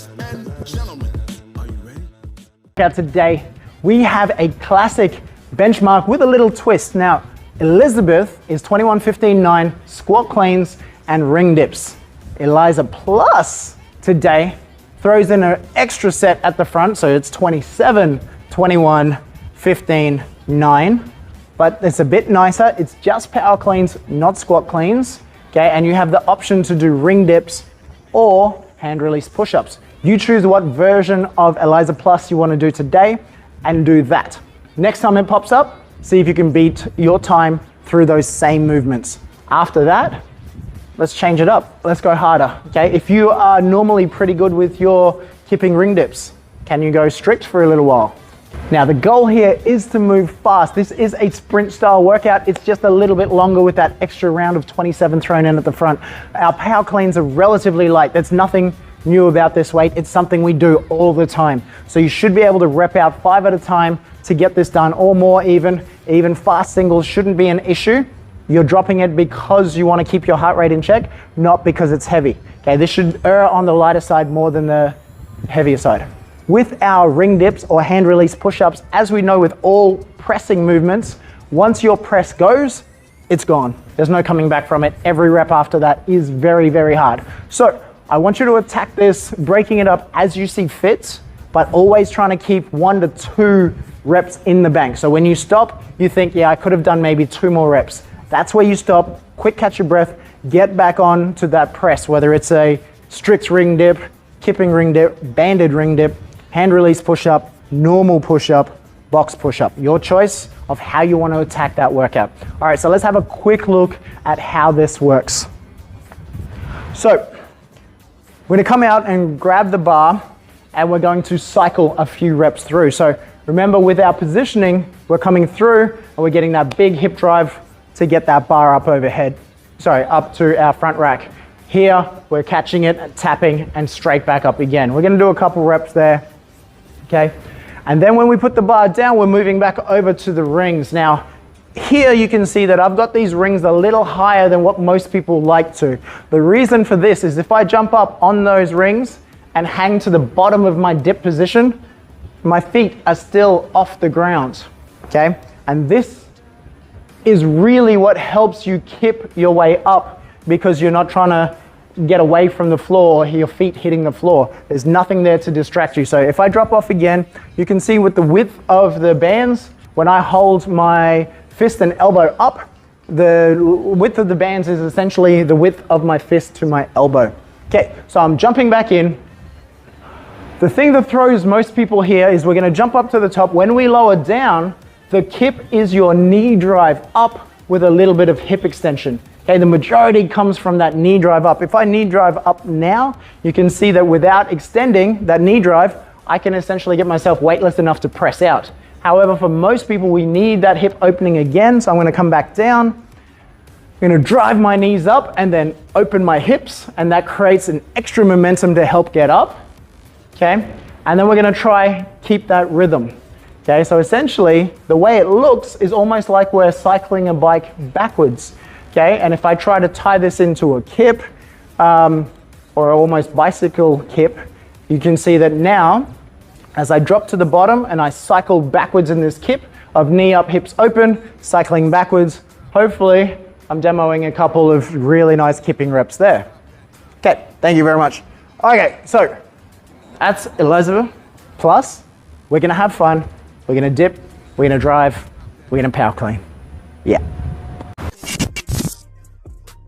Ladies and gentlemen, are you ready? Today, we have a classic benchmark with a little twist. Now, Elizabeth is 21-15-9 squat cleans and ring dips. Eliza Plus today throws in an extra set at the front, so it's 27-21-15-9, but it's a bit nicer. It's just power cleans, not squat cleans, okay? And you have the option to do ring dips or hand release push-ups. You choose what version of Eliza Plus you want to do today and do that. Next time it pops up, see if you can beat your time through those same movements. After that, let's change it up. Let's go harder, okay? If you are normally pretty good with your kipping ring dips, can you go strict for a little while? Now the goal here is to move fast. This is a sprint style workout. It's just a little bit longer with that extra round of 27 thrown in at the front. Our power cleans are relatively light. There's nothing new about this weight. It's something we do all the time. So you should be able to rep out 5 at a time to get this done, or more even. Even fast singles shouldn't be an issue. You're dropping it because you want to keep your heart rate in check, not because it's heavy. Okay, this should err on the lighter side more than the heavier side. With our ring dips or hand release push-ups, as we know with all pressing movements, once your press goes, it's gone. There's no coming back from it. Every rep after that is very, very hard. So I want you to attack this, breaking it up as you see fit, but always trying to keep 1 to 2 reps in the bank. So when you stop, you think, yeah, I could have done maybe 2 more reps. That's where you stop, quick catch your breath, get back on to that press, whether it's a strict ring dip, kipping ring dip, banded ring dip, hand release push-up, normal push-up, box push-up. Your choice of how you want to attack that workout. All right, so let's have a quick look at how this works. So we're going to come out and grab the bar and we're going to cycle a few reps through. So remember, with our positioning, we're coming through and we're getting that big hip drive to get that bar up overhead, up to our front rack. Here, we're catching it, tapping, and straight back up again. We're going to do a couple reps there. Okay, and then when we put the bar down, we're moving back over to the rings. Now, here you can see that I've got these rings a little higher than what most people like to. The reason for this is if I jump up on those rings and hang to the bottom of my dip position, my feet are still off the ground, okay? And this is really what helps you kip your way up, because you're not trying to get away from the floor, your feet hitting the floor. There's nothing there to distract you. So if I drop off again, you can see with the width of the bands, when I hold my fist and elbow up, the width of the bands is essentially the width of my fist to my elbow. Okay, so I'm jumping back in. The thing that throws most people here is we're going to jump up to the top. When we lower down, the kip is your knee drive up with a little bit of hip extension. Okay, the majority comes from that knee drive up. If I knee drive up now, you can see that without extending that knee drive, I can essentially get myself weightless enough to press out. However, for most people, we need that hip opening again. So I'm going to come back down. I'm going to drive my knees up and then open my hips, and that creates an extra momentum to help get up. Okay, and then we're going to try keep that rhythm. Okay, so essentially the way it looks is almost like we're cycling a bike backwards. Okay, and if I try to tie this into a kip or almost bicycle kip, you can see that now as I drop to the bottom and I cycle backwards in this kip of knee up, hips open, cycling backwards, hopefully I'm demoing a couple of really nice kipping reps there. Okay, thank you very much. Okay, so that's Eliza Plus. We're gonna have fun, we're gonna dip, we're gonna drive, we're gonna power clean. Yeah.